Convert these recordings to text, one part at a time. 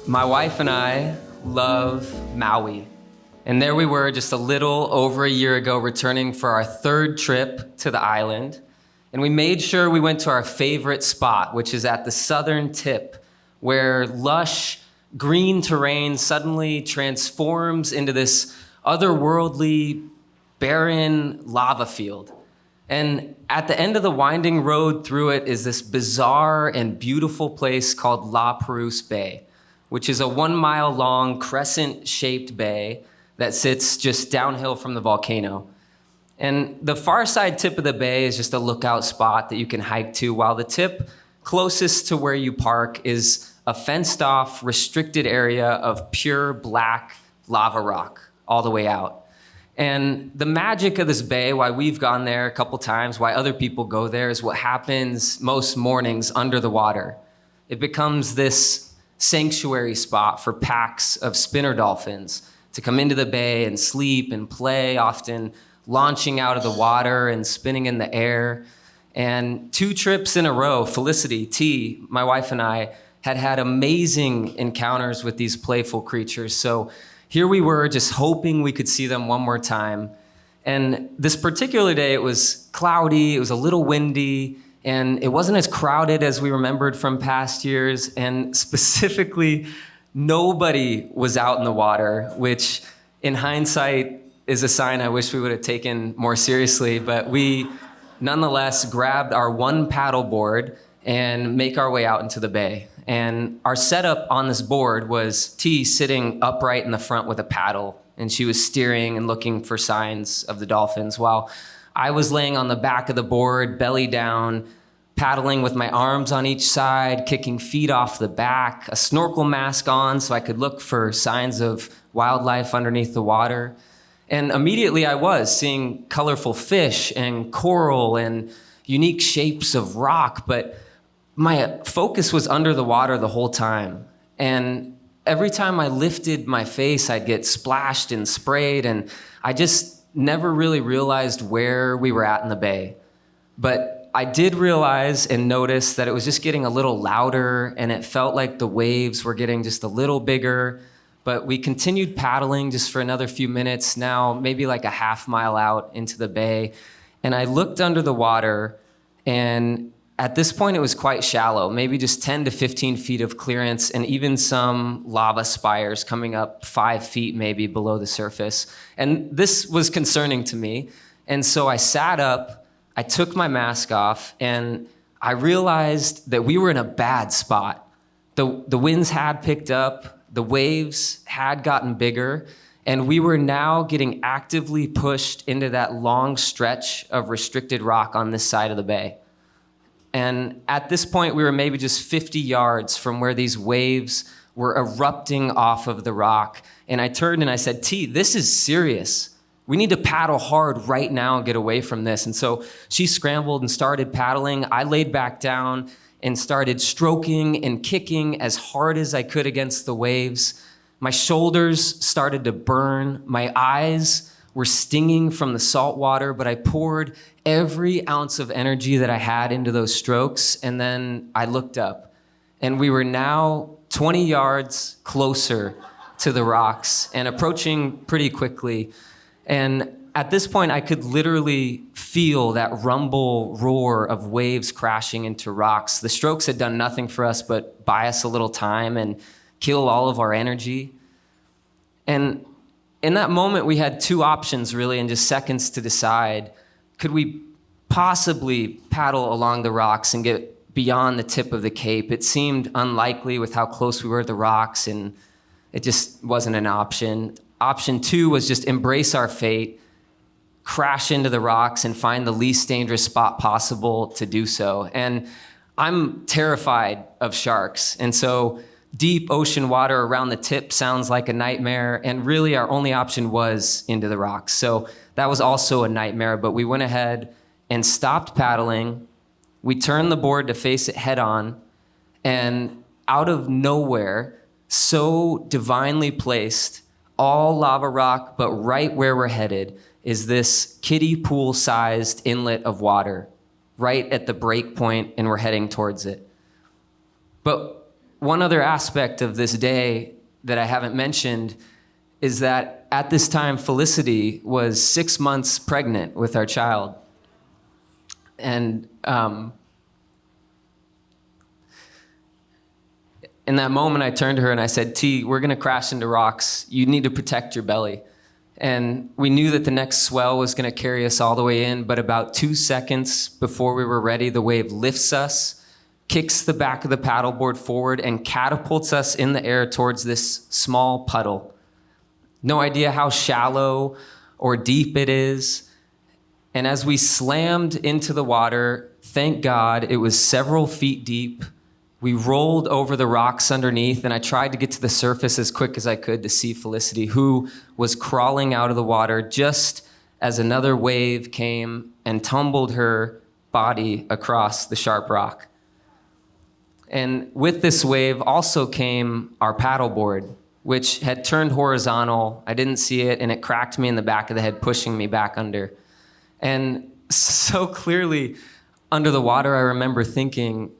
My wife and I love Maui. And there we were just a little over a year ago, returning for our third trip to the island. And we made sure we went to our favorite spot, which is at the southern tip, where lush green terrain suddenly transforms into this otherworldly, barren lava field. And at the end of the winding road through it is this bizarre and beautiful place called La Perouse Bay, which is a 1 mile long crescent-shaped bay that sits just downhill from the volcano. And the far side tip of the bay is just a lookout spot that you can hike to, while the tip closest to where you park is a fenced-off, restricted area of pure black lava rock all the way out. And the magic of this bay, why we've gone there a couple times, why other people go there, is what happens most mornings under the water. It becomes this sanctuary spot for packs of spinner dolphins to come into the bay and sleep and play, often launching out of the water and spinning in the air. And 2 trips in a row, Felicity, T, my wife and I, had amazing encounters with these playful creatures. So here we were just hoping we could see them one more time. And this particular day, it was cloudy, it was a little windy, and it wasn't as crowded as we remembered from past years. And specifically, nobody was out in the water, which in hindsight is a sign I wish we would have taken more seriously. But we nonetheless grabbed our one paddle board and make our way out into the bay. And our setup on this board was T sitting upright in the front with a paddle, and she was steering and looking for signs of the dolphins, while I was laying on the back of the board, belly down, paddling with my arms on each side, kicking feet off the back, a snorkel mask on so I could look for signs of wildlife underneath the water. And immediately I was seeing colorful fish and coral and unique shapes of rock, but my focus was under the water the whole time. And every time I lifted my face, I'd get splashed and sprayed, and I just never really realized where we were at in the bay. But I did realize and notice that it was just getting a little louder, and it felt like the waves were getting just a little bigger. But we continued paddling just for another few minutes, now maybe like a half mile out into the bay. And I looked under the water, and at this point it was quite shallow, maybe just 10 to 15 feet of clearance, and even some lava spires coming up 5 feet maybe below the surface. And this was concerning to me. And so I sat up, I took my mask off, and I realized that we were in a bad spot. The winds had picked up, the waves had gotten bigger, and we were now getting actively pushed into that long stretch of restricted rock on this side of the bay. And at this point, we were maybe just 50 yards from where these waves were erupting off of the rock. And I turned and I said, T, this is serious. We need to paddle hard right now and get away from this. And so she scrambled and started paddling. I laid back down and started stroking and kicking as hard as I could against the waves. My shoulders started to burn. My eyes were stinging from the salt water, but I poured every ounce of energy that I had into those strokes. And then I looked up, and we were now 20 yards closer to the rocks and approaching pretty quickly. And at this point, I could literally feel that rumble roar of waves crashing into rocks. The strokes had done nothing for us but buy us a little time and kill all of our energy. And in that moment, we had 2 options really, and just seconds to decide. Could we possibly paddle along the rocks and get beyond the tip of the cape? It seemed unlikely with how close we were to the rocks, and it just wasn't an option. Option 2 was just embrace our fate, crash into the rocks, and find the least dangerous spot possible to do so. And I'm terrified of sharks, and so deep ocean water around the tip sounds like a nightmare, and really our only option was into the rocks. So that was also a nightmare, but we went ahead and stopped paddling. We turned the board to face it head on, and out of nowhere, so divinely placed, all lava rock, but right where we're headed is this kiddie pool-sized inlet of water, right at the break point, and we're heading towards it. But one other aspect of this day that I haven't mentioned is that at this time, Felicity was 6 months pregnant with our child. And in that moment, I turned to her and I said, T, we're going to crash into rocks. You need to protect your belly. And we knew that the next swell was going to carry us all the way in, but about 2 seconds before we were ready, the wave lifts us, kicks the back of the paddleboard forward, and catapults us in the air towards this small puddle. No idea how shallow or deep it is. And as we slammed into the water, thank God it was several feet deep. We rolled over the rocks underneath, and I tried to get to the surface as quick as I could to see Felicity, who was crawling out of the water just as another wave came and tumbled her body across the sharp rock. And with this wave also came our paddleboard, which had turned horizontal. I didn't see it, and it cracked me in the back of the head, pushing me back under. And so clearly, under the water, I remember thinking,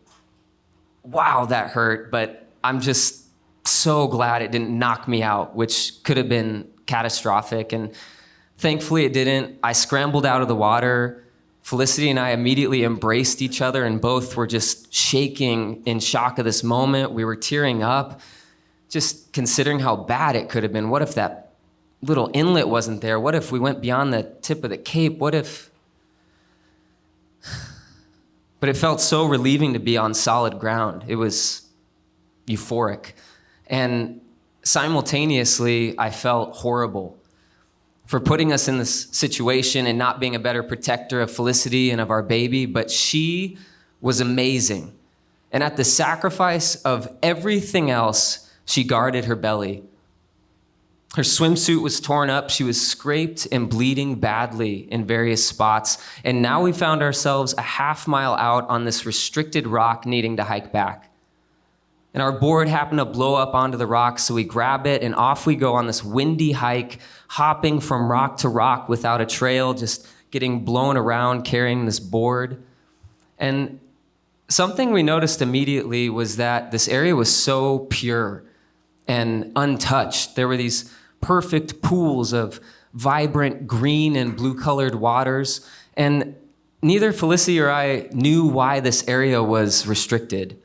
wow, that hurt, but I'm just so glad it didn't knock me out, which could have been catastrophic. And thankfully it didn't. I scrambled out of the water. Felicity and I immediately embraced each other, and both were just shaking in shock of this moment. We were tearing up, just considering how bad it could have been. What if that little inlet wasn't there? What if we went beyond the tip of the cape? What if... But it felt so relieving to be on solid ground. It was euphoric. And simultaneously, I felt horrible for putting us in this situation and not being a better protector of Felicity and of our baby. But she was amazing. And at the sacrifice of everything else, she guarded her belly. Her swimsuit was torn up. She was scraped and bleeding badly in various spots. And now we found ourselves a half mile out on this restricted rock, needing to hike back. And our board happened to blow up onto the rock, so we grab it and off we go on this windy hike, hopping from rock to rock without a trail, just getting blown around carrying this board. And something we noticed immediately was that this area was so pure and untouched. There were these perfect pools of vibrant green and blue-colored waters, and neither Felicity or I knew why this area was restricted.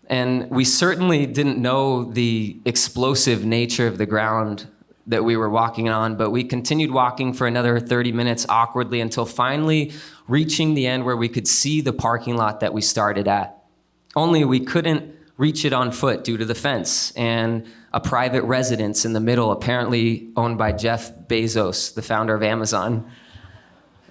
And we certainly didn't know the explosive nature of the ground that we were walking on, but we continued walking for another 30 minutes awkwardly until finally reaching the end where we could see the parking lot that we started at. Only we couldn't reach it on foot due to the fence and a private residence in the middle, apparently owned by Jeff Bezos, the founder of Amazon.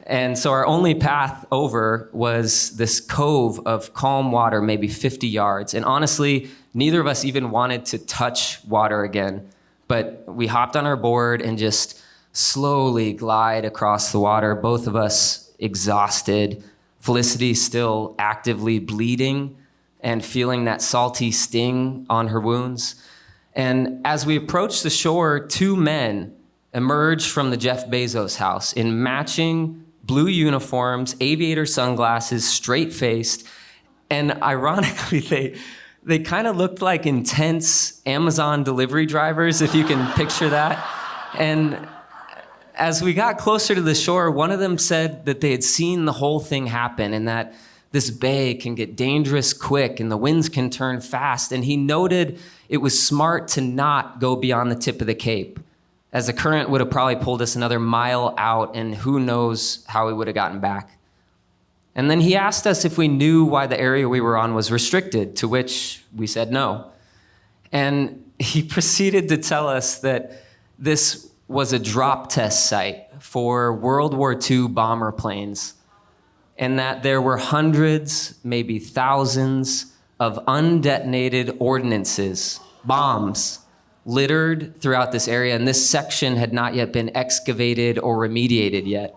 And so our only path over was this cove of calm water, maybe 50 yards. And honestly, neither of us even wanted to touch water again. But we hopped on our board and just slowly glide across the water, both of us exhausted, Felicity still actively bleeding and feeling that salty sting on her wounds. And as we approached the shore, two men emerged from the Jeff Bezos house in matching blue uniforms, aviator sunglasses, straight-faced, and ironically, they kind of looked like intense Amazon delivery drivers, if you can picture that. And as we got closer to the shore, one of them said that they had seen the whole thing happen and that this bay can get dangerous quick and the winds can turn fast. And he noted it was smart to not go beyond the tip of the cape, as the current would have probably pulled us another mile out and who knows how we would have gotten back. And then he asked us if we knew why the area we were on was restricted, to which we said no. And he proceeded to tell us that this was a drop test site for World War II bomber planes, and that there were hundreds, maybe thousands, of undetonated ordnances, bombs, littered throughout this area, and this section had not yet been excavated or remediated yet.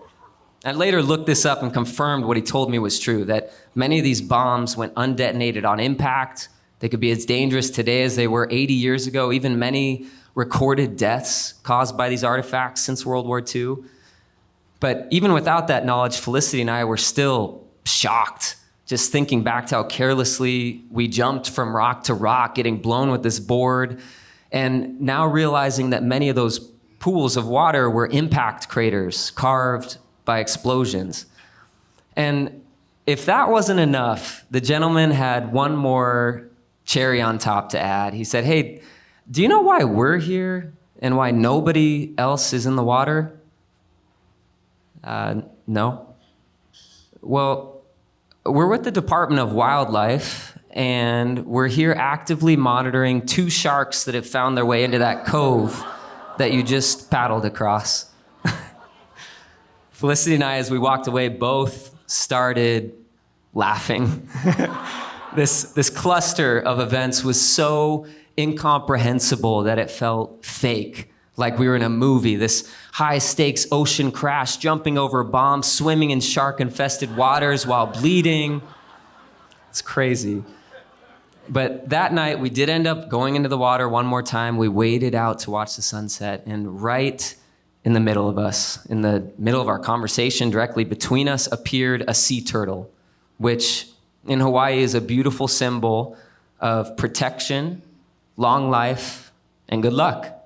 I later looked this up and confirmed what he told me was true, that many of these bombs went undetonated on impact. They could be as dangerous today as they were 80 years ago, even many recorded deaths caused by these artifacts since World War II. But even without that knowledge, Felicity and I were still shocked, just thinking back to how carelessly we jumped from rock to rock, getting blown with this board, and now realizing that many of those pools of water were impact craters carved by explosions. And if that wasn't enough, the gentleman had one more cherry on top to add. He said, "Hey, do you know why we're here and why nobody else is in the water?" No. Well, we're with the Department of Wildlife, and we're here actively monitoring 2 sharks that have found their way into that cove that you just paddled across. Felicity and I, as we walked away, both started laughing. This cluster of events was so incomprehensible that it felt fake, like we were in a movie. This high-stakes ocean crash, jumping over bombs, swimming in shark-infested waters while bleeding. It's crazy. But that night, we did end up going into the water one more time. We waded out to watch the sunset, and right in the middle of us, in the middle of our conversation, directly between us, appeared a sea turtle, which in Hawaii is a beautiful symbol of protection, long life, and good luck.